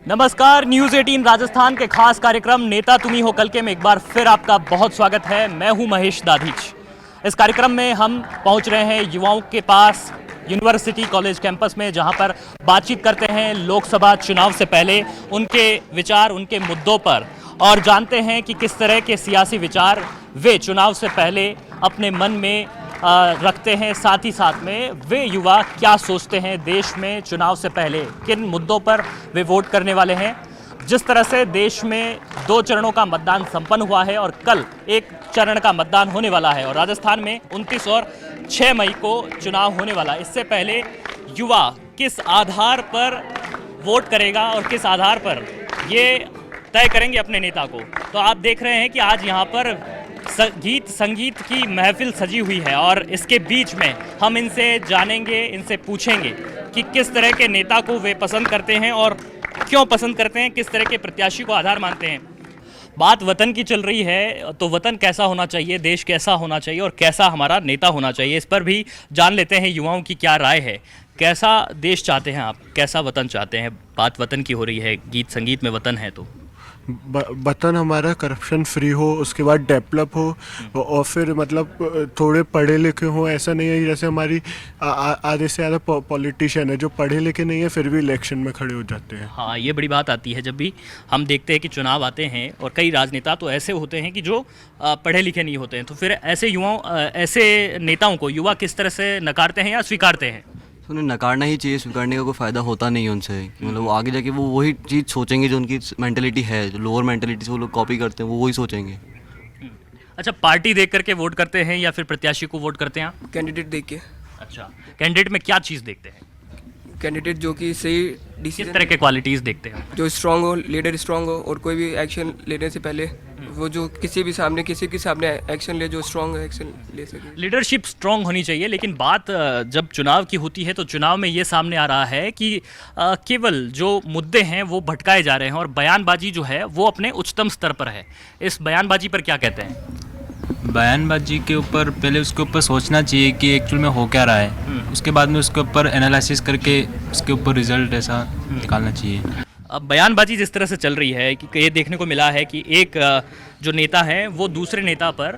नमस्कार, न्यूज़ 18 राजस्थान के खास कार्यक्रम नेता तुम्ही हो कल के में एक बार फिर आपका बहुत स्वागत है। मैं हूं महेश दाधीच। इस कार्यक्रम में हम पहुंच रहे हैं युवाओं के पास यूनिवर्सिटी कॉलेज कैंपस में, जहां पर बातचीत करते हैं लोकसभा चुनाव से पहले उनके विचार, उनके मुद्दों पर, और जानते हैं कि किस तरह के सियासी विचार वे चुनाव से पहले अपने मन में रखते हैं। साथ ही साथ में वे युवा क्या सोचते हैं देश में चुनाव से पहले, किन मुद्दों पर वे वोट करने वाले हैं। जिस तरह से देश में 2 चरणों का मतदान संपन्न हुआ है और कल 1 चरण का मतदान होने वाला है, और राजस्थान में 29 और 6 मई को चुनाव होने वाला है। इससे पहले युवा किस आधार पर वोट करेगा और किस आधार पर ये तय करेंगे अपने नेता को। तो आप देख रहे हैं कि आज यहाँ पर गीत संगीत की महफिल सजी हुई है, और इसके बीच में हम इनसे जानेंगे, इनसे पूछेंगे कि किस तरह के नेता को वे पसंद करते हैं और क्यों पसंद करते हैं, किस तरह के प्रत्याशी को आधार मानते हैं। बात वतन की चल रही है, तो वतन कैसा होना चाहिए, देश कैसा होना चाहिए और कैसा हमारा नेता होना चाहिए, इस पर भी जान लेते हैं युवाओं की क्या राय है। कैसा देश चाहते हैं आप, कैसा वतन चाहते हैं। बात वतन की हो रही है, गीत संगीत में वतन है, तो वतन हमारा करप्शन फ्री हो, उसके बाद डेवलप हो और फिर मतलब थोड़े पढ़े लिखे हो। ऐसा नहीं है जैसे हमारी आधे से ज़्यादा पॉलिटिशियन है जो पढ़े लिखे नहीं है फिर भी इलेक्शन में खड़े हो जाते हैं। हाँ, ये बड़ी बात आती है जब भी हम देखते हैं कि चुनाव आते हैं, और कई राजनेता तो ऐसे होते हैं कि जो पढ़े लिखे नहीं होते हैं। तो फिर ऐसे युवाओं, ऐसे नेताओं को युवा किस तरह से नकारते हैं या स्वीकारते हैं। तो उन्हें नकारना ही चाहिए, स्वीकारने का कोई फ़ायदा होता नहीं है उनसे। मतलब वो आगे जाके वो वही चीज़ सोचेंगे जो उनकी मेंटलिटी है, जो लोअर मेंटलिटी से वो लोग कॉपी करते हैं, वो वही सोचेंगे। अच्छा, पार्टी देख करके वोट करते हैं या फिर प्रत्याशी को वोट करते हैं आप? कैंडिडेट देख के। अच्छा, कैंडिडेट में क्या चीज़ देखते हैं, कैंडिडेट जो कि सही किस डिसीजन, तरह के क्वालिटीज़ देखते हैं? जो स्ट्रांग हो, लीडर स्ट्रांग हो, और कोई भी एक्शन लेने से पहले वो जो किसी के सामने एक्शन ले, जो स्ट्रांग एक्शन ले सके। लीडरशिप स्ट्रांग होनी चाहिए, लेकिन बात जब चुनाव की होती है तो चुनाव में ये सामने आ रहा है कि केवल जो मुद्दे हैं वो भटकाए जा रहे हैं, और बयानबाजी जो है वो अपने उच्चतम स्तर पर है। इस बयानबाजी पर क्या कहते हैं? बयानबाजी के ऊपर पहले उसके ऊपर सोचना चाहिए कि एक्चुअल में हो क्या रहा है, उसके बाद में उसके ऊपर एनालिसिस करके उसके ऊपर रिजल्ट ऐसा निकालना चाहिए। अब बयानबाजी जिस तरह से चल रही है कि ये देखने को मिला है कि एक जो नेता है वो दूसरे नेता पर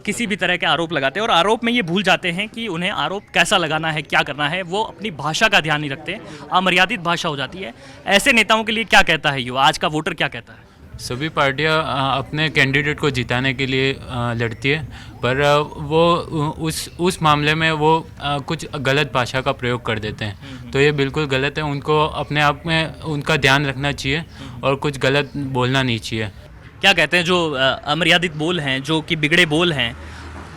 किसी भी तरह के आरोप लगाते हैं, और आरोप में ये भूल जाते हैं कि उन्हें आरोप कैसा लगाना है, क्या करना है। वो अपनी भाषा का ध्यान नहीं रखते, अमर्यादित भाषा हो जाती है। ऐसे नेताओं के लिए क्या कहता है युवा, आज का वोटर क्या कहता है? सभी पार्टियां अपने कैंडिडेट को जिताने के लिए लड़ती है, पर वो उस मामले में वो कुछ गलत भाषा का प्रयोग कर देते हैं, तो ये बिल्कुल गलत है। उनको अपने आप में उनका ध्यान रखना चाहिए और कुछ गलत बोलना नहीं चाहिए। क्या कहते हैं जो अमर्यादित बोल हैं, जो कि बिगड़े बोल हैं,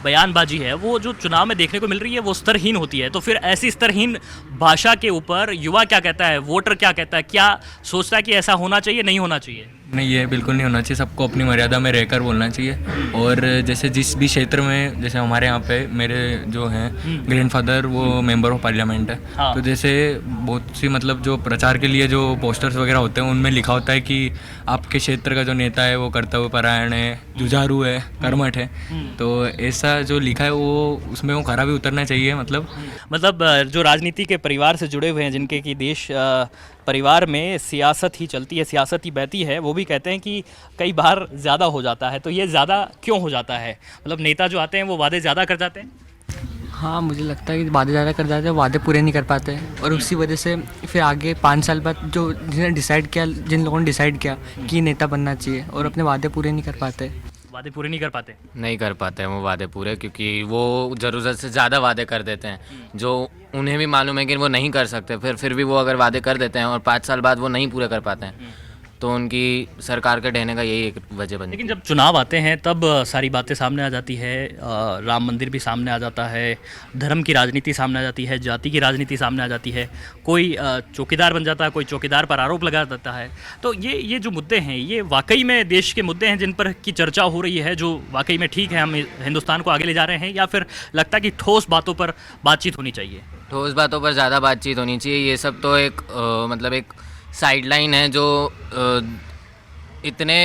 बयानबाजी है, वो जो चुनाव में देखने को मिल रही है वो स्तरहीन होती है। तो फिर ऐसी स्तरहीन भाषा के ऊपर युवा क्या कहता है, वोटर क्या कहता है, क्या सोचता है कि ऐसा होना चाहिए, नहीं होना चाहिए? नहीं, ये बिल्कुल नहीं होना चाहिए। सबको अपनी मर्यादा में रहकर बोलना चाहिए। और जैसे जिस भी क्षेत्र में, जैसे हमारे यहाँ पे मेरे जो हैं ग्रैंडफादर वो मेंबर ऑफ पार्लियामेंट है। हाँ। तो जैसे बहुत सी मतलब जो प्रचार के लिए जो पोस्टर्स वगैरह होते हैं उनमें लिखा होता है कि आपके क्षेत्र का जो नेता है वो कर्तव्यपरायण है, जुझारू है, कर्मठ है। तो ऐसा जो लिखा है वो उसमें वो खरा भी उतरना चाहिए। मतलब जो राजनीति के परिवार से जुड़े हुए हैं, जिनके कि देश परिवार में सियासत ही चलती है, सियासत ही बहती है, वो भी कहते हैं कि कई बार ज़्यादा हो जाता है। तो ये ज़्यादा क्यों हो जाता है? मतलब नेता जो आते हैं वो वादे ज़्यादा कर जाते हैं। हाँ, मुझे लगता है कि वादे ज़्यादा कर जाते हैं, वादे पूरे नहीं कर पाते हैं, और उसी वजह से फिर आगे 5 साल बाद जिन लोगों ने डिसाइड किया कि नेता बनना चाहिए, और अपने वादे पूरे नहीं कर पाते। वादे पूरे नहीं कर पाते? नहीं कर पाते हैं वो वादे पूरे, क्योंकि वो ज़रूरत से ज़्यादा वादे कर देते हैं जो उन्हें भी मालूम है कि वो नहीं कर सकते। फिर भी वो अगर वादे कर देते हैं और 5 साल बाद वो नहीं पूरे कर पाते हैं, तो उनकी सरकार के ढहने का यही एक वजह बनी। लेकिन जब चुनाव आते हैं तब सारी बातें सामने आ जाती है। राम मंदिर भी सामने आ जाता है, धर्म की राजनीति सामने आ जाती है, जाति की राजनीति सामने आ जाती है, कोई चौकीदार बन जाता है, कोई चौकीदार पर आरोप लगा देता है। तो ये जो मुद्दे हैं ये वाकई में देश के मुद्दे हैं जिन पर की चर्चा हो रही है, जो वाकई में ठीक है, हम हिंदुस्तान को आगे ले जा रहे हैं, या फिर लगता है कि ठोस बातों पर बातचीत होनी चाहिए? ठोस बातों पर ज़्यादा बातचीत होनी चाहिए। ये सब तो एक मतलब एक साइडलाइन है, जो इतने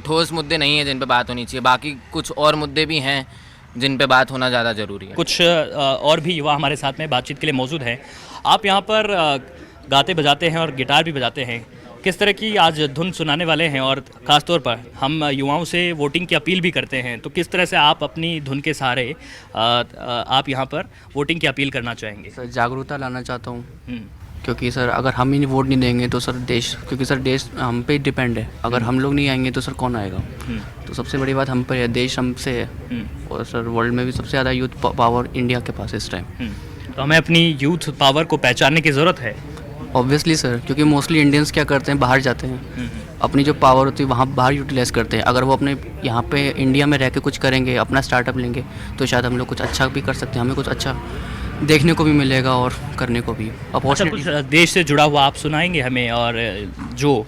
ठोस मुद्दे नहीं है जिन पे बात होनी चाहिए। बाकी कुछ और मुद्दे भी हैं जिन पे बात होना ज़्यादा ज़रूरी है। कुछ और भी युवा हमारे साथ में बातचीत के लिए मौजूद हैं। आप यहाँ पर गाते बजाते हैं और गिटार भी बजाते हैं, किस तरह की आज धुन सुनाने वाले हैं और ख़ासतौर पर हम युवाओं से वोटिंग की अपील भी करते हैं, तो किस तरह से आप अपनी धुन के सहारे आप यहाँ पर वोटिंग की अपील करना चाहेंगे? सर जागरूकता लाना चाहता हूँ, हम्म, क्योंकि सर अगर हम ही वोट नहीं देंगे तो सर देश, क्योंकि सर देश हम पे डिपेंड है, अगर हम लोग नहीं आएंगे तो सर कौन आएगा? तो सबसे बड़ी बात हम पर है, देश हमसे है, और सर वर्ल्ड में भी सबसे ज़्यादा यूथ पावर इंडिया के पास इस टाइम। तो हमें अपनी यूथ पावर को पहचानने की ज़रूरत है। ऑब्वियसली सर, क्योंकि मोस्टली इंडियंस क्या करते हैं, बाहर जाते हैं, अपनी जो पावर होती है वहाँ बाहर यूटिलाइज़ करते हैं। अगर वो अपने यहाँ पे इंडिया में रह के कुछ करेंगे, अपना स्टार्टअप लेंगे, तो शायद हम लोग कुछ अच्छा भी कर सकते हैं, हमें कुछ अच्छा देखने को भी मिलेगा और करने को भी अच्छा, अपॉर्चुनिटी। कुछ देश से जुड़ा हुआ आप सुनाएंगे हमें, और जो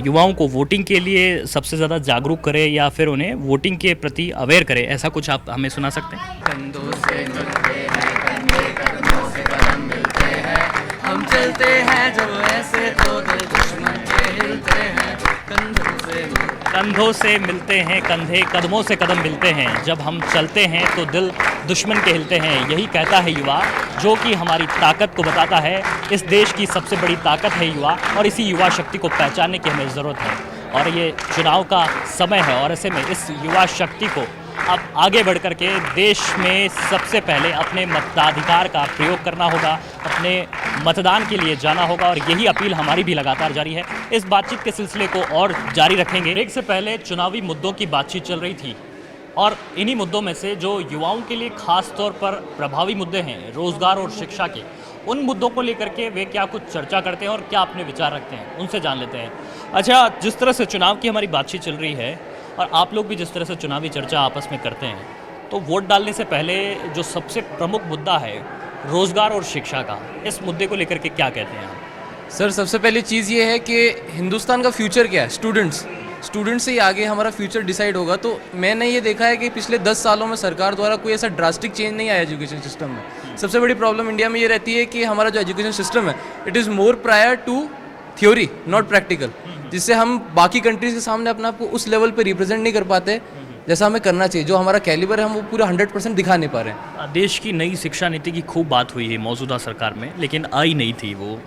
युवाओं को वोटिंग के लिए सबसे ज़्यादा जागरूक करे या फिर उन्हें वोटिंग के प्रति अवेयर करे, ऐसा कुछ आप हमें सुना सकते हैं? कंधों से मिलते हैं, कंधे कदमों से कदम मिलते हैं, हम चलते हैं जब ऐसे तो दिल दुश्मन के हिलते हैं। कंधों से मिलते हैं, कंधे कदमों से कदम मिलते हैं, जब हम चलते हैं तो दिल दुश्मन के हिलते हैं। यही कहता है युवा, जो कि हमारी ताकत को बताता है। इस देश की सबसे बड़ी ताकत है युवा, और इसी युवा शक्ति को पहचानने की हमें ज़रूरत है। और ये चुनाव का समय है, और ऐसे में इस युवा शक्ति को अब आगे बढ़ कर के देश में सबसे पहले अपने मताधिकार का प्रयोग करना होगा, अपने मतदान के लिए जाना होगा, और यही अपील हमारी भी लगातार जारी है। इस बातचीत के सिलसिले को और जारी रखेंगे। ब्रेक से पहले चुनावी मुद्दों की बातचीत चल रही थी, और इन्हीं मुद्दों में से जो युवाओं के लिए खास तौर पर प्रभावी मुद्दे हैं, रोज़गार और शिक्षा के, उन मुद्दों को लेकर के वे क्या कुछ चर्चा करते हैं और क्या अपने विचार रखते हैं, उनसे जान लेते हैं। अच्छा, जिस तरह से चुनाव की हमारी बातचीत चल रही है और आप लोग भी जिस तरह से चुनावी चर्चा आपस में करते हैं, तो वोट डालने से पहले जो सबसे प्रमुख मुद्दा है रोज़गार और शिक्षा का, इस मुद्दे को लेकर के क्या कहते हैं आप? सर सबसे पहली चीज़ ये है कि हिंदुस्तान का फ्यूचर क्या है, स्टूडेंट्स से ही आगे हमारा फ्यूचर डिसाइड होगा। तो मैंने ये देखा है कि पिछले 10 सालों में सरकार द्वारा कोई ऐसा ड्रास्टिक चेंज नहीं आया एजुकेशन सिस्टम में। सबसे बड़ी प्रॉब्लम इंडिया में ये रहती है कि हमारा जो एजुकेशन सिस्टम है, it is more prior to theory not practical, जिससे हम बाकी कंट्रीज़ के सामने अपने आप को उस लेवल पे रिप्रेजेंट नहीं कर पाते जैसा हमें करना चाहिए। जो हमारा कैलिबर है हम वो पूरा 100% दिखा नहीं पा रहे हैं। देश की नई शिक्षा नीति की खूब बात हुई है मौजूदा सरकार में, लेकिन आई नहीं थी वो।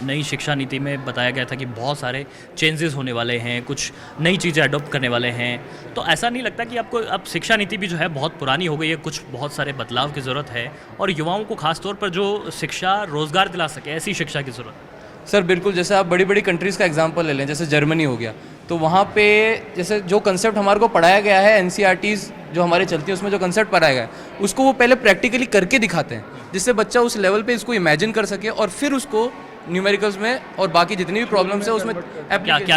नई शिक्षा नीति में बताया गया था कि बहुत सारे चेंजेस होने वाले हैं, कुछ नई चीज़ें अडॉप्ट करने वाले हैं। तो ऐसा नहीं लगता कि आपको अब शिक्षा नीति भी जो है बहुत पुरानी हो गई है, कुछ बहुत सारे बदलाव की ज़रूरत है, और युवाओं को खासतौर पर जो शिक्षा रोज़गार दिला सके, ऐसी शिक्षा की ज़रूरत है? सर बिल्कुल, जैसे आप बड़ी बड़ी कंट्रीज़ का एग्जांपल ले लें, जैसे जर्मनी हो गया, तो वहाँ पे जैसे जो कंसेप्ट हमारे को पढ़ाया गया है, एनसीईआरटीज़ जो हमारे चलती है उसमें जो कंसेप्ट पढ़ाया गया है, उसको वो पहले प्रैक्टिकली करके दिखाते हैं, जिससे बच्चा उस लेवल पे इसको इमेजिन कर सके और फिर उसको न्यूमेरिकल्स में और बाकी जितनी भी प्रॉब्लम्स है उसमें क्या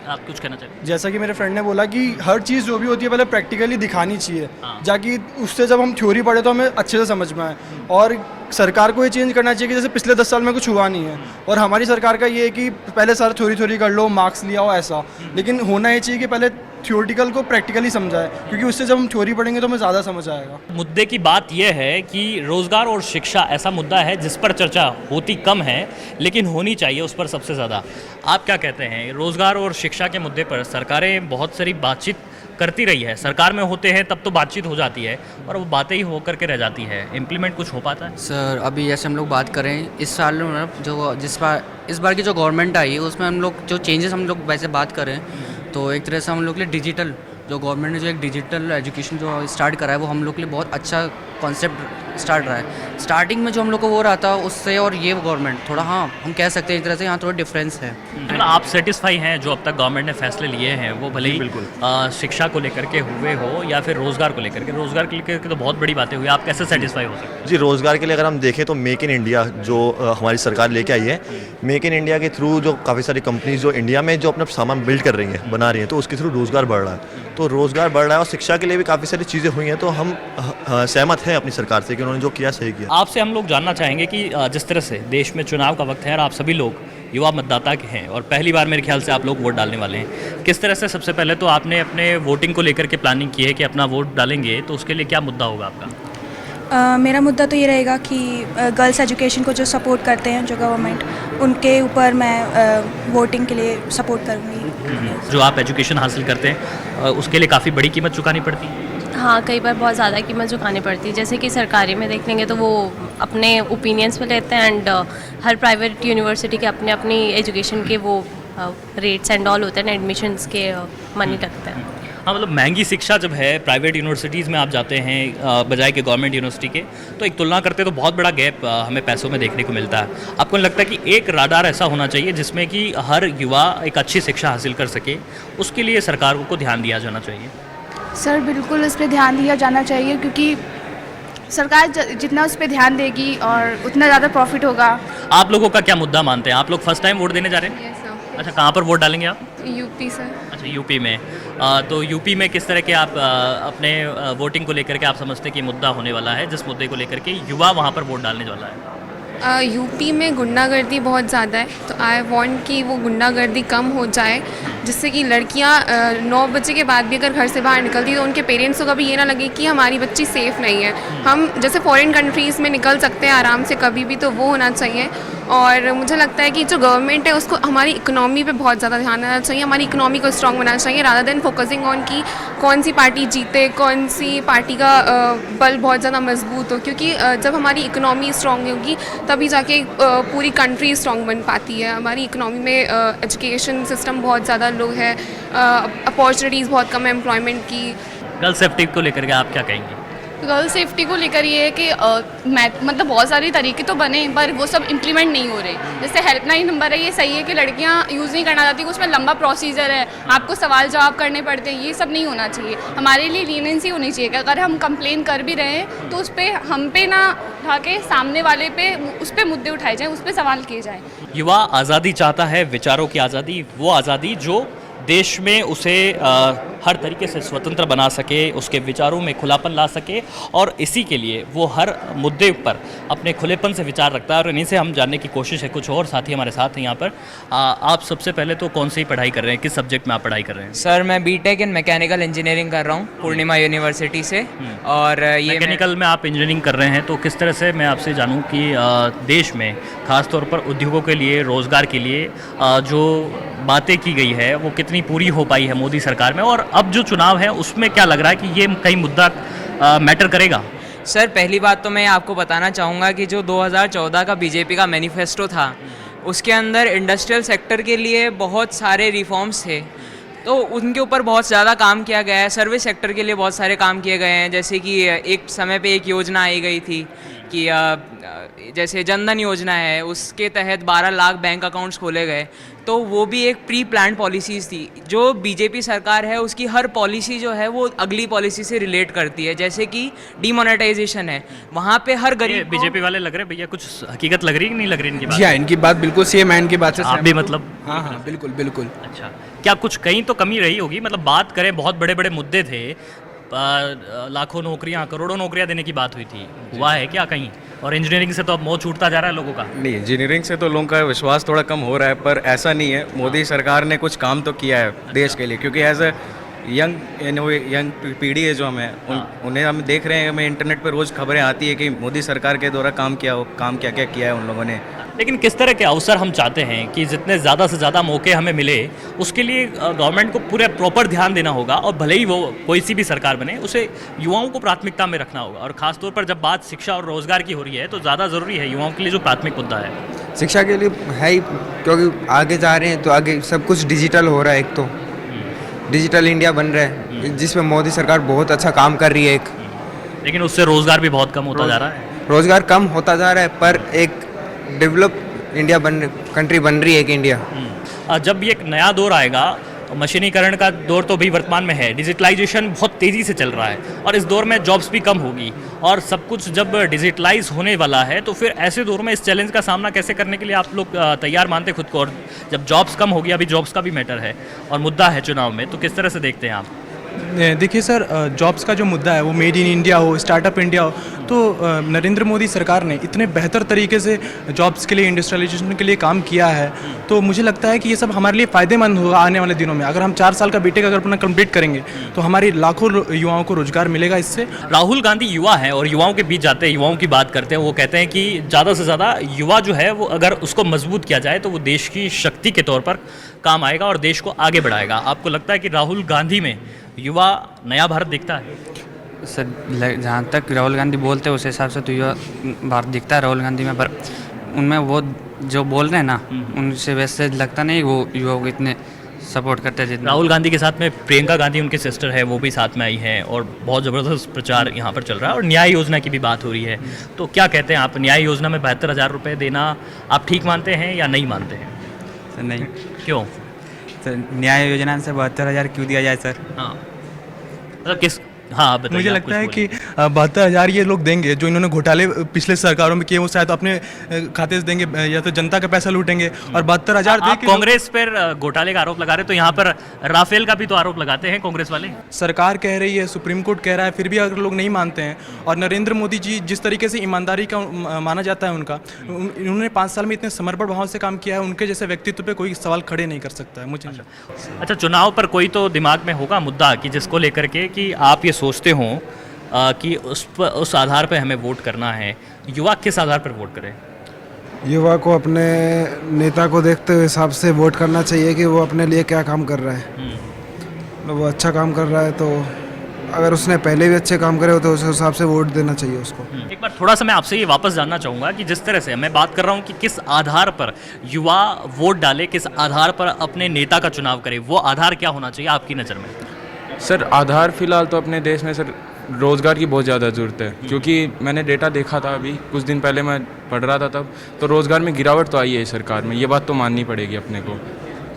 आप कुछ कहना चाहिए? जैसा कि मेरे फ्रेंड ने बोला कि हर चीज़ जो भी होती है पहले प्रैक्टिकली दिखानी चाहिए, जाकि उससे जब हम थ्योरी पढ़े तो हमें अच्छे से समझ में आए। और सरकार को ये चेंज करना चाहिए कि जैसे पिछले 10 साल में कुछ हुआ नहीं है, और हमारी सरकार का ये है कि पहले सारा थ्योरी कर लो, मार्क्स लिया हो ऐसा, लेकिन होना ये चाहिए कि पहले थ्योरेटिकल को प्रैक्टिकली समझाए, क्योंकि उससे जब हम थ्योरी पढ़ेंगे तो हमें ज़्यादा समझ आएगा। मुद्दे की बात यह है कि रोज़गार और शिक्षा ऐसा मुद्दा है जिस पर चर्चा होती कम है, लेकिन होनी चाहिए उस पर सबसे ज़्यादा। आप क्या कहते हैं? रोज़गार और शिक्षा के मुद्दे पर सरकारें बहुत सारी बातचीत करती रही है, सरकार में होते हैं तब तो बातचीत हो जाती है, और वो बातें ही हो करके रह जाती है, इम्प्लीमेंट कुछ हो पाता है? सर अभी जैसे हम लोग बात करें इस साल में जो इस बार की जो गवर्नमेंट आई है उसमें हम लोग जो चेंजेस हम लोग वैसे बात करें तो एक तरह से हम लोग के लिए डिजिटल, जो गवर्नमेंट ने जो एक डिजिटल एजुकेशन जो स्टार्ट करा है वो हम लोग के लिए बहुत अच्छा कॉन्सेप्ट स्टार्ट रहा है। स्टार्टिंग में जो हम लोग को वो रहा था उससे और ये गवर्नमेंट थोड़ा, हाँ हम कह सकते हैं एक तरह से यहाँ थोड़ा डिफरेंस है। मतलब आप सेटिस्फाई हैं जो अब तक गवर्नमेंट ने फैसले लिए हैं, वो भले ही शिक्षा को लेकर के हुए हो या फिर रोज़गार को लेकर के? रोज़गार के लेकर के तो बहुत बड़ी बातें हुई, आप कैसे सेटिस्फाई हो सकते हैं? जी, रोज़गार के लिए अगर हम देखें तो मेक इन इंडिया जो हमारी सरकार लेके आई है, मेक इन इंडिया के थ्रू जो काफ़ी सारी कंपनीज जो इंडिया में जो अपना सामान बिल्ड कर रही हैं, बना रही हैं, तो उसके थ्रू रोज़गार बढ़ रहा है। तो रोज़गार बढ़ रहा है और शिक्षा के लिए भी काफ़ी सारी चीज़ें हुई हैं, तो हम सहमत हैं अपनी सरकार से कि उन्होंने जो किया सही किया। आपसे हम लोग जानना चाहेंगे कि जिस तरह से देश में चुनाव का वक्त है और आप सभी लोग युवा मतदाता के हैं और पहली बार मेरे ख्याल से आप लोग वोट डालने वाले हैं, किस तरह से सबसे पहले तो आपने अपने वोटिंग को लेकर के प्लानिंग की है कि अपना वोट डालेंगे, तो उसके लिए क्या मुद्दा होगा आपका? मेरा मुद्दा तो ये रहेगा कि गर्ल्स एजुकेशन को जो सपोर्ट करते हैं जो गवर्नमेंट, उनके ऊपर मैं वोटिंग के लिए सपोर्ट करूँगी। जो आप एजुकेशन हासिल करते हैं उसके लिए काफ़ी बड़ी कीमत चुकानी पड़ती है? हाँ, कई बार बहुत ज़्यादा कीमत चुकानी पड़ती है। जैसे कि सरकारी में देख लेंगे तो वो अपने ओपिनियंस पे लेते हैं, एंड हर प्राइवेट यूनिवर्सिटी के अपने अपनी एजुकेशन के वो रेट्स एंड ऑल होते हैं ना एडमिशन्स के, मन नहीं लगता है। हाँ, मतलब महंगी शिक्षा जब है प्राइवेट यूनिवर्सिटीज़ में आप जाते हैं बजाय के गवर्नमेंट यूनिवर्सिटी के, तो एक तुलना करते तो बहुत बड़ा गैप हमें पैसों में देखने को मिलता है। आपको नहीं लगता कि एक राडार ऐसा होना चाहिए जिसमें कि हर युवा एक अच्छी शिक्षा हासिल कर सके, उसके लिए सरकार को ध्यान दिया जाना चाहिए? सर बिल्कुल उस पर ध्यान दिया जाना चाहिए, क्योंकि सरकार जितना उस पर ध्यान देगी और उतना ज़्यादा प्रॉफिट होगा। आप लोगों का क्या मुद्दा मानते हैं? आप लोग फर्स्ट टाइम वोट देने जा रहे हैं? अच्छा, कहाँ पर वोट डालेंगे आप? UP sir. अच्छा, यूपी में। तो यूपी में किस तरह के आप अपने वोटिंग को लेकर के आप समझते हैं कि मुद्दा होने वाला है, जिस मुद्दे को लेकर के युवा वहाँ पर वोट डालने वाला है? यूपी में गुंडागर्दी बहुत ज़्यादा है, तो आई वांट कि वो गुंडागर्दी कम हो जाए, जिससे कि लड़कियां 9 बजे के बाद भी अगर घर से बाहर निकलती तो उनके पेरेंट्स को कभी ये ना लगे कि हमारी बच्ची सेफ़ नहीं है। हम जैसे फॉरेन कंट्रीज़ में निकल सकते हैं आराम से कभी भी, तो वो होना चाहिए। और मुझे लगता है कि जो गवर्नमेंट है उसको हमारी इकोनॉमी पे बहुत ज़्यादा ध्यान देना चाहिए, हमारी इकोनॉमी को स्ट्रॉन्ग बनाना चाहिए, रादर देन फोकसिंग ऑन कि कौन सी पार्टी जीते, कौन सी पार्टी का बल बहुत ज़्यादा मजबूत हो। क्योंकि जब हमारी इकोनॉमी स्ट्रॉन्ग होगी तभी जाके पूरी कंट्री स्ट्रॉन्ग बन पाती है। हमारी इकोनॉमी में एजुकेशन सिस्टम बहुत ज़्यादा लो है, अपॉर्चुनिटीज़ बहुत कम है एम्प्लॉयमेंट की। गर्ल सेफ्टी को लेकर के आप क्या कहेंगे? गर्ल सेफ्टी को लेकर ये है कि मतलब बहुत सारे तरीके तो बने पर वो सब इम्प्लीमेंट नहीं हो रहे। जैसे हेल्पलाइन नंबर है, ये सही है कि लड़कियां यूज़ नहीं करना चाहती, उसमें लंबा प्रोसीजर है, आपको सवाल जवाब करने पड़ते हैं, ये सब नहीं होना चाहिए। हमारे लिए लीनेंसी होनी चाहिए कि अगर हम कंप्लेन कर भी रहे हैं तो उस पर हम पे ना उठा के सामने वाले पे उस पर मुद्दे उठाए जाएँ, उस पर सवाल किए जाएँ। युवा आज़ादी चाहता है, विचारों की आज़ादी, वो आज़ादी जो देश में उसे हर तरीके से स्वतंत्र बना सके, उसके विचारों में खुलापन ला सके, और इसी के लिए वो हर मुद्दे पर अपने खुलेपन से विचार रखता है। और इन्हीं से हम जानने की कोशिश है। कुछ और साथी हमारे साथ हैं यहाँ पर। आप सबसे पहले तो कौन सी पढ़ाई कर रहे हैं, किस सब्जेक्ट में आप पढ़ाई कर रहे हैं? सर मैं बीटेक इन मैकेनिकल इंजीनियरिंग कर रहा हूँ पूर्णिमा यूनिवर्सिटी से। और ये मैकेनिकल में आप इंजीनियरिंग कर रहे हैं, तो किस तरह से मैं आपसे जानूँ कि देश में खासतौर पर उद्योगों के लिए, रोज़गार के लिए जो बातें की गई है वो कितनी पूरी हो पाई है मोदी सरकार में, और अब जो चुनाव है उसमें क्या लग रहा है कि ये कई मुद्दा मैटर करेगा? सर पहली बात तो मैं आपको बताना चाहूँगा कि जो 2014 का बीजेपी का मैनिफेस्टो था उसके अंदर इंडस्ट्रियल सेक्टर के लिए बहुत सारे रिफॉर्म्स थे, तो उनके ऊपर बहुत ज़्यादा काम किया गया है। सर्विस सेक्टर के लिए बहुत सारे काम किए गए हैं, जैसे कि एक समय पे एक योजना आई गई थी कि जैसे जनधन योजना है, उसके तहत 12 लाख बैंक अकाउंट्स खोले गए, तो वो भी एक प्री प्लान्ड पॉलिसीज़ थी। जो बीजेपी सरकार है उसकी हर पॉलिसी जो है वो अगली पॉलिसी से रिलेट करती है, जैसे कि डीमोनेटाइजेशन है, वहाँ पे हर गरीब बीजेपी वाले लग रहे भैया, कुछ हकीकत लग रही है कि नहीं लग रही इनकी बात? जी हाँ, इनकी बात बिल्कुल सेम है, इनकी बात से आप भी मतलब? हाँ हाँ बिल्कुल बिल्कुल। अच्छा, क्या कुछ कहीं तो कमी रही होगी? मतलब बात करें, बहुत बड़े बड़े मुद्दे थे, लाखों नौकरियां, करोड़ों नौकरियां देने की बात हुई थी, हुआ है क्या कहीं? और इंजीनियरिंग से तो अब मोह छूटता जा रहा है लोगों का। नहीं, इंजीनियरिंग से तो लोगों का विश्वास थोड़ा कम हो रहा है, पर ऐसा नहीं है। मोदी सरकार ने कुछ काम तो किया है देश के लिए, क्योंकि एज अ यंग पीढ़ी है जो उन्हें हम देख रहे हैं, हमें इंटरनेट पर रोज़ खबरें आती है कि मोदी सरकार के द्वारा काम क्या क्या किया है उन लोगों ने। लेकिन किस तरह के अवसर हम चाहते हैं कि जितने ज़्यादा से ज़्यादा मौके हमें मिले, उसके लिए गवर्नमेंट को पूरे प्रॉपर ध्यान देना होगा, और भले ही वो कोई सी भी सरकार बने, उसे युवाओं को प्राथमिकता में रखना होगा। और ख़ासतौर पर जब बात शिक्षा और रोज़गार की हो रही है तो ज़्यादा ज़रूरी है युवाओं के लिए जो प्राथमिक मुद्दा है। शिक्षा के लिए है ही, क्योंकि आगे जा रहे हैं तो आगे सब कुछ डिजिटल हो रहा है, एक तो डिजिटल इंडिया बन रहा है जिसमें मोदी सरकार बहुत अच्छा काम कर रही है एक। लेकिन उससे रोज़गार भी बहुत कम होता जा रहा है। रोज़गार कम होता जा रहा है, पर एक डेवलप इंडिया कंट्री बन रही है एक इंडिया। जब ये एक नया दौर आएगा, मशीनीकरण का दौर तो भी वर्तमान में है, डिजिटलाइजेशन बहुत तेज़ी से चल रहा है, और इस दौर में जॉब्स भी कम होगी, और सब कुछ जब डिजिटलाइज होने वाला है तो फिर ऐसे दौर में इस चैलेंज का सामना कैसे करने के लिए आप लोग तैयार मानते खुद को? और जब जॉब्स कम होगी, अभी जॉब्स का भी मैटर है और मुद्दा है चुनाव में, तो किस तरह से देखते हैं आप? देखिए सर, जॉब्स का जो मुद्दा है वो मेड इन इंडिया हो, स्टार्टअप इंडिया हो, तो नरेंद्र मोदी सरकार ने इतने बेहतर तरीके से जॉब्स के लिए, इंडस्ट्रियलाइजेशन के लिए काम किया है, तो मुझे लगता है कि ये सब हमारे लिए फ़ायदेमंद होगा आने वाले दिनों में। अगर हम 4 साल का बीटेक अगर अपना कंप्लीट करेंगे तो हमारी लाखों युवाओं को रोजगार मिलेगा इससे। राहुल गांधी युवा हैं और युवाओं के बीच जाते हैं, युवाओं की बात करते हैं, वो कहते हैं कि ज़्यादा से ज़्यादा युवा जो है वो अगर उसको मजबूत किया जाए तो वो देश की शक्ति के तौर पर काम आएगा और देश को आगे बढ़ाएगा। आपको लगता है कि राहुल गांधी में युवा नया भारत दिखता है? सर जहाँ तक राहुल गांधी बोलते हैं उस हिसाब से तो युवा भारत दिखता है राहुल गांधी में, पर उनमें वो जो बोल रहे हैं ना, उनसे वैसे लगता नहीं वो युवा को इतने सपोर्ट करते हैं जितने। राहुल गांधी के साथ में प्रियंका गांधी उनके सिस्टर है, वो भी साथ में आई हैं और बहुत ज़बरदस्त प्रचार यहाँ पर चल रहा है और न्याय योजना की भी बात हो रही है। तो क्या कहते हैं आप, न्याय योजना में 72,000 रुपये देना आप ठीक मानते हैं या नहीं मानते हैं? सर नहीं। क्यों? सर न्याय योजना से 72,000 क्यों दिया जाए सर? हाँ मतलब किस, हाँ बताइए। मुझे आप लगता कुछ है बोलिए। कि 72,000 ये लोग देंगे जो इन्होंने घोटाले पिछले सरकारों में किए, वो शायद अपने खाते से देंगे या तो जनता का पैसा लूटेंगे। और 72,000 आप कांग्रेस पर घोटाले का आरोप लगा रहे, तो यहाँ पर राफेल का भी तो आरोप लगाते हैं कांग्रेस वाले। सरकार कह रही है, सुप्रीम कोर्ट कह रहा है, फिर भी अगर लोग नहीं मानते हैं। और नरेंद्र मोदी जी जिस तरीके से ईमानदारी का माना जाता है उनका, उन्होंने 5 साल में इतने समर्पण भाव से काम किया है, उनके जैसे व्यक्तित्व पे कोई सवाल खड़े नहीं कर सकता है मुझे। अच्छा, चुनाव पर कोई तो दिमाग में होगा मुद्दा कि जिसको लेकर के कि आप ये सोचते हो कि उस आधार पर हमें वोट करना है। युवा किस आधार पर वोट करें? युवा को अपने नेता को देखते हुए हिसाब से वोट करना चाहिए कि वो अपने लिए क्या काम कर रहा है। वो अच्छा काम कर रहा है तो अगर उसने पहले भी अच्छे काम करे हो तो उस हिसाब से वोट देना चाहिए उसको। एक बार थोड़ा सा मैं आपसे ये वापस जानना चाहूँगा कि जिस तरह से मैं बात कर रहा हूँ कि किस आधार पर युवा वोट डाले, किस आधार पर अपने नेता का चुनाव करे, वो आधार क्या होना चाहिए आपकी नज़र में? सर आधार फिलहाल तो अपने देश में सर रोज़गार की बहुत ज़्यादा ज़रूरत है, क्योंकि मैंने डेटा देखा था अभी कुछ दिन पहले, मैं पढ़ रहा था तब, तो रोज़गार में गिरावट तो आई है सरकार में, ये बात तो माननी पड़ेगी अपने को।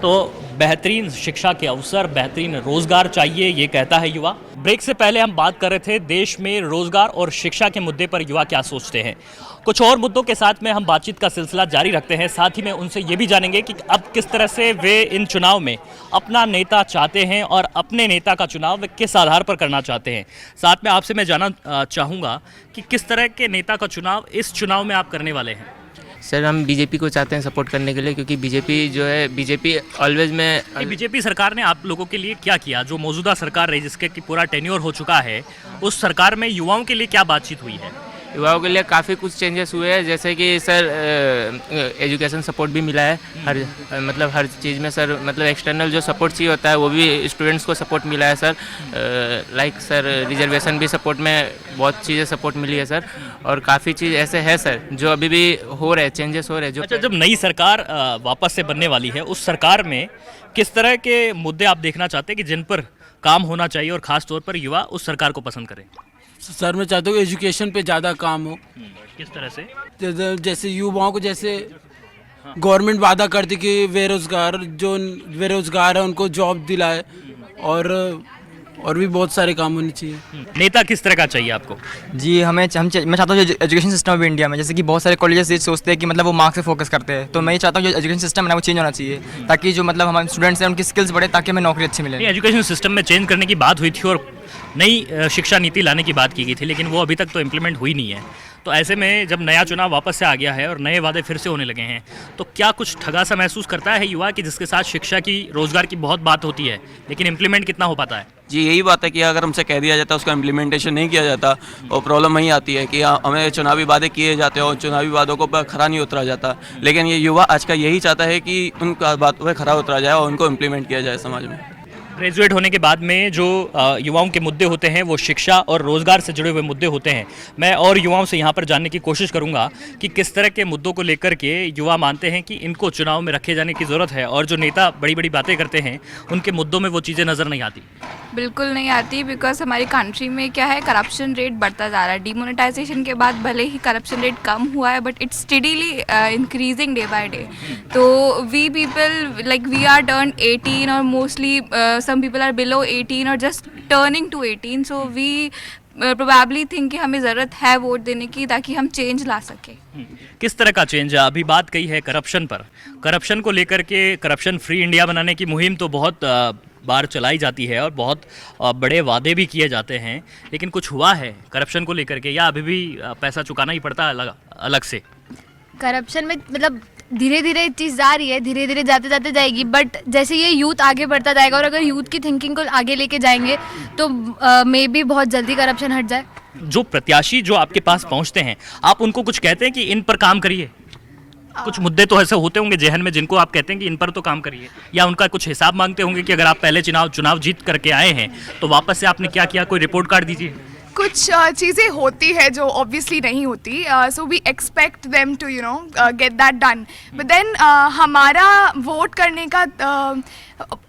तो बेहतरीन शिक्षा के अवसर, बेहतरीन रोजगार चाहिए, ये कहता है युवा। ब्रेक से पहले हम बात कर रहे थे देश में रोजगार और शिक्षा के मुद्दे पर युवा क्या सोचते हैं। कुछ और मुद्दों के साथ में हम बातचीत का सिलसिला जारी रखते हैं, साथ ही में उनसे ये भी जानेंगे कि अब किस तरह से वे इन चुनाव में अपना नेता चाहते हैं और अपने नेता का चुनाव वे किस आधार पर करना चाहते हैं। साथ में आपसे मैं जानना चाहूँगा कि किस तरह के नेता का चुनाव इस चुनाव में आप करने वाले हैं। सर हम बीजेपी को चाहते हैं सपोर्ट करने के लिए, क्योंकि बीजेपी जो है, बीजेपी ऑलवेज में बीजेपी सरकार ने आप लोगों के लिए क्या किया? जो मौजूदा सरकार रही जिसके कि पूरा टेन्योर हो चुका है, उस सरकार में युवाओं के लिए क्या बातचीत हुई है? युवाओं के लिए काफ़ी कुछ चेंजेस हुए हैं, जैसे कि सर एजुकेशन सपोर्ट भी मिला है हर चीज़ में सर, मतलब एक्सटर्नल जो सपोर्ट चाहिए होता है वो भी स्टूडेंट्स को सपोर्ट मिला है सर। लाइक सर रिजर्वेशन भी सपोर्ट में बहुत चीज़ें सपोर्ट मिली है सर, और काफ़ी चीज़ ऐसे है सर जो अभी भी हो रहे हैं, चेंजेस हो रहे हैं। जो अच्छा, जब नई सरकार वापस से बनने वाली है, उस सरकार में किस तरह के मुद्दे आप देखना चाहते हैं कि जिन पर काम होना चाहिए और ख़ास तौर पर युवा उस सरकार को पसंद करें? सर मैं चाहता हूँ एजुकेशन पे ज़्यादा काम हो। किस तरह से? जैसे युवाओं को, जैसे गवर्नमेंट वादा करती कि बेरोजगार है उनको जॉब दिलाए, और भी बहुत सारे काम होने चाहिए। नेता किस तरह का चाहिए आपको? जी मैं चाहता हूँ जो एजुकेशन सिस्टम है इंडिया में, जैसे कि बहुत सारे कॉलेजेस ये सोचते हैं कि मतलब वो मार्क्स पे फोकस करते हैं, तो मैं ये चाहता हूँ जो एजुकेशन सिस्टम है ना वो चेंज होना चाहिए, ताकि जो मतलब हमारे स्टूडेंट्स हैं उनकी स्किल्स बढ़े, ताकि हमें नौकरी अच्छी मिले। एजुकेशन सिस्टम में चेंज करने की बात हुई थी और नई शिक्षा नीति लाने की बात की गई थी, लेकिन वो अभी तक तो इम्प्लीमेंट हुई नहीं है। तो ऐसे में जब नया चुनाव वापस से आ गया है और नए वादे फिर से होने लगे हैं, तो क्या कुछ ठगा सा महसूस करता है युवा कि जिसके साथ शिक्षा की, रोजगार की बहुत बात होती है, लेकिन इम्प्लीमेंट कितना हो पाता है? जी यही बात है कि अगर हमसे कह दिया जाता है उसका इम्प्लीमेंटेशन नहीं किया जाता, और प्रॉब्लम वही आती है कि हमें चुनावी वादे किए जाते हैं और चुनावी वादों को पर खरा नहीं उतरा जाता। लेकिन ये युवा आज का यही चाहता है कि उनका बात पर खरा उतरा जाए और उनको इम्प्लीमेंट किया जाए समाज में। ग्रेजुएट होने के बाद में जो युवाओं के मुद्दे होते हैं वो शिक्षा और रोज़गार से जुड़े हुए मुद्दे होते हैं। मैं और युवाओं से यहाँ पर जानने की कोशिश करूँगा कि किस तरह के मुद्दों को लेकर के युवा मानते हैं कि इनको चुनाव में रखे जाने की ज़रूरत है, और जो नेता बड़ी बड़ी बातें करते हैं उनके मुद्दों में वो चीज़ें नज़र नहीं आती। बिल्कुल नहीं आती, बिकॉज हमारी कंट्री में क्या है, करप्शन रेट बढ़ता जा रहा है। डिमोनेटाइजेशन के बाद भले ही करप्शन रेट कम हुआ है, but it's steadily increasing day by day. तो we people like we are turn 18 और mostly some people are below 18 or just turning to 18, so we probably think कि हमें ज़रूरत है वोट देने की, ताकि हम चेंज ला सके। किस तरह का चेंज? अभी बात कही है करप्शन पर, करप्शन को लेकर के करप्शन फ्री इंडिया बनाने की मुहिम तो बहुत बार चलाई जाती है और बहुत बड़े वादे भी किए जाते हैं, लेकिन कुछ हुआ है करप्शन को लेकर के, या अभी भी पैसा चुकाना ही पड़ता है अलग से? करप्शन में मतलब धीरे धीरे चीज़ जा रही है, धीरे धीरे जाते जाते जाएगी, बट जैसे ये यूथ आगे बढ़ता जाएगा और अगर यूथ की थिंकिंग को आगे लेके जाएंगे तो मे बी बहुत जल्दी करप्शन हट जाए। जो प्रत्याशी जो आपके पास पहुंचते हैं, आप उनको कुछ कहते हैं कि इन पर काम करिए? कुछ मुद्दे तो ऐसे होते होंगे जहन में जिनको आप कहते हैं कि इन पर तो काम करिए, या उनका कुछ हिसाब मांगते होंगे कि अगर आप पहले चुनाव जीत करके आए हैं तो वापस से आपने क्या किया, कोई रिपोर्ट कार्ड दीजिए? कुछ चीज़ें होती है जो ऑब्वियसली नहीं होती, so we expect them to you know get that done, but then हमारा वोट करने का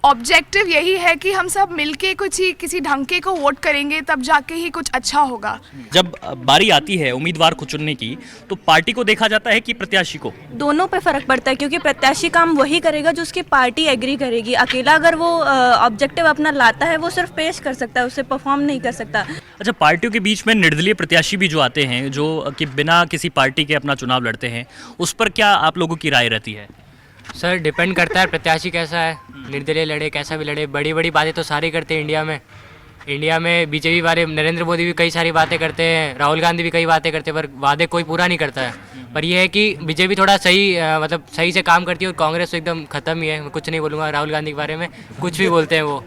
ऑब्जेक्टिव यही है कि हम सब मिलके कुछ ही किसी ढंग को वोट करेंगे, तब जाके ही कुछ अच्छा होगा। जब बारी आती है उम्मीदवार को चुनने की, तो पार्टी को देखा जाता है कि प्रत्याशी को? दोनों पे फर्क पड़ता है, क्योंकि प्रत्याशी काम वही करेगा जो उसकी पार्टी एग्री करेगी। अकेला अगर वो ऑब्जेक्टिव अपना लाता है, वो सिर्फ पेश कर सकता है, उसे परफॉर्म नहीं कर सकता। अच्छा, पार्टियों के बीच में निर्दलीय प्रत्याशी भी जो आते हैं, जो कि बिना किसी पार्टी के अपना चुनाव लड़ते हैं, उस पर क्या आप लोगों की राय रहती है? सर डिपेंड करता है प्रत्याशी कैसा है, निर्दलीय लड़े कैसा भी लड़े। बड़ी बड़ी बातें तो सारे करते हैं इंडिया में बीजेपी वाले, नरेंद्र मोदी भी कई सारी बातें करते हैं, राहुल गांधी भी कई बातें करते हैं, पर वादे कोई पूरा नहीं करता है। पर यह है कि बीजेपी थोड़ा सही से काम करती है, और कांग्रेस तो एकदम ख़त्म ही है। मैं कुछ नहीं बोलूँगा राहुल गांधी के बारे में, कुछ भी बोलते हैं वो।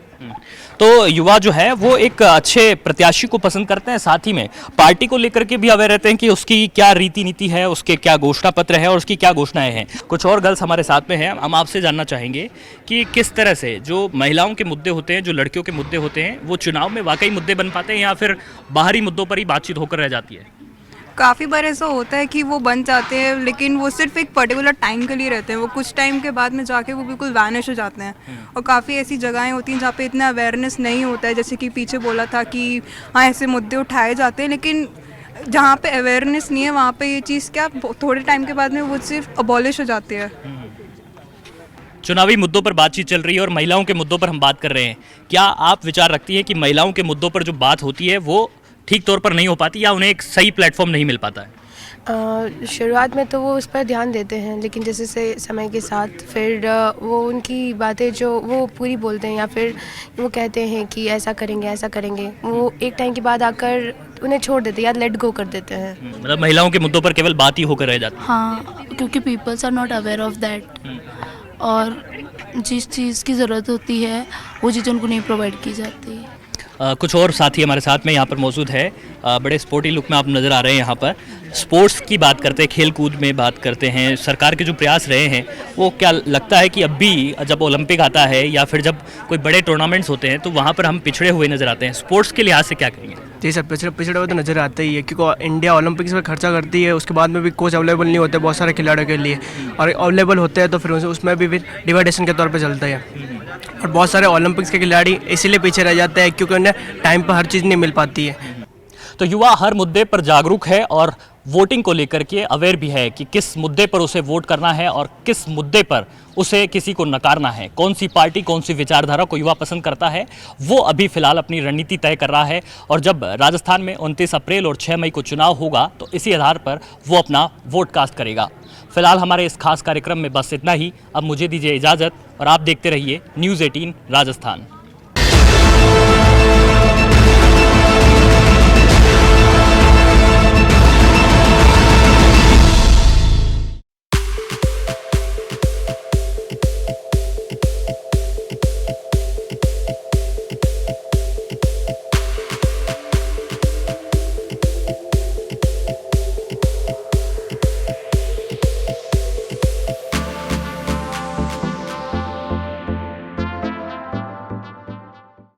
तो युवा जो है वो एक अच्छे प्रत्याशी को पसंद करते हैं, साथ ही में पार्टी को लेकर के भी अवेयर रहते हैं कि उसकी क्या रीति नीति है, उसके क्या घोषणा पत्र है और उसकी क्या घोषणाएं हैं। कुछ और गर्ल्स हमारे साथ में हैं, हम आपसे जानना चाहेंगे कि किस तरह से जो महिलाओं के मुद्दे होते हैं, जो लड़कियों के मुद्दे होते हैं, वो चुनाव में वाकई मुद्दे बन पाते हैं या फिर बाहरी मुद्दों पर ही बातचीत होकर रह जाती है? काफ़ी बार ऐसा होता है कि वो बन जाते हैं, लेकिन वो सिर्फ एक पर्टिकुलर टाइम के लिए रहते हैं। वो कुछ टाइम के बाद में जाके वो बिल्कुल वैनिश हो जाते हैं। और काफ़ी ऐसी जगहें होती हैं जहाँ पे इतना अवेयरनेस नहीं होता है, जैसे कि पीछे बोला था कि हाँ ऐसे मुद्दे उठाए जाते हैं, लेकिन जहाँ पे अवेयरनेस नहीं है वहाँ पे ये चीज़ क्या थोड़े टाइम के बाद में वो सिर्फ अबॉलिश हो जाती है। चुनावी मुद्दों पर बातचीत चल रही है और महिलाओं के मुद्दों पर हम बात कर रहे हैं। क्या आप विचार रखती हैं कि महिलाओं के मुद्दों पर जो बात होती है वो ठीक तौर पर नहीं हो पाती, या उन्हें एक सही प्लेटफॉर्म नहीं मिल पाता है? शुरुआत में तो वो उस पर ध्यान देते हैं, लेकिन जैसे से समय के साथ फिर वो उनकी बातें जो वो पूरी बोलते हैं, या फिर वो कहते हैं कि ऐसा करेंगे, वो एक टाइम के बाद आकर उन्हें छोड़ देते हैं या लेट गो कर देते हैं। मतलब महिलाओं के मुद्दों पर केवल बात ही होकर रह जाती है। हाँ, क्योंकि peoples are not aware of that, और जिस चीज़ की ज़रूरत होती है वो चीज़ उनको नहीं प्रोवाइड की जाती। कुछ और साथी हमारे साथ में यहाँ पर मौजूद है। बड़े स्पोर्टी लुक में आप नज़र आ रहे हैं। यहाँ पर स्पोर्ट्स की बात करते हैं, खेल कूद में बात करते हैं, सरकार के जो प्रयास रहे हैं वो क्या लगता है कि अब भी जब ओलंपिक आता है या फिर जब कोई बड़े टूर्नामेंट्स होते हैं तो वहाँ पर हम पिछड़े हुए नज़र आते हैं? स्पोर्ट्स के लिहाज से क्या करेंगे? जी सर, पिछड़े हुए तो नज़र आते ही है, क्योंकि इंडिया ओलंपिक्स में खर्चा करती है, उसके बाद में भी कोच अवेलेबल नहीं होते बहुत सारे खिलाड़ियों के लिए, और अवेलेबल होते हैं तो फिर उसमें भी डिवाइडेशन के तौर पर चलता है। और बहुत सारे ओलंपिक्स के खिलाड़ी इसीलिए पीछे रह जाते हैं क्योंकि उन्हें टाइम पर हर चीज़ नहीं मिल पाती है। तो युवा हर मुद्दे पर जागरूक है और वोटिंग को लेकर के अवेयर भी है कि किस मुद्दे पर उसे वोट करना है और किस मुद्दे पर उसे किसी को नकारना है। कौन सी पार्टी, कौन सी विचारधारा को युवा पसंद करता है, वो अभी फिलहाल अपनी रणनीति तय कर रहा है। और जब राजस्थान में 29 अप्रैल और 6 मई को चुनाव होगा तो इसी आधार पर वो अपना वोट कास्ट करेगा। फिलहाल हमारे इस खास कार्यक्रम में बस इतना ही। अब मुझे दीजिए इजाज़त और आप देखते रहिए न्यूज़ 18 राजस्थान।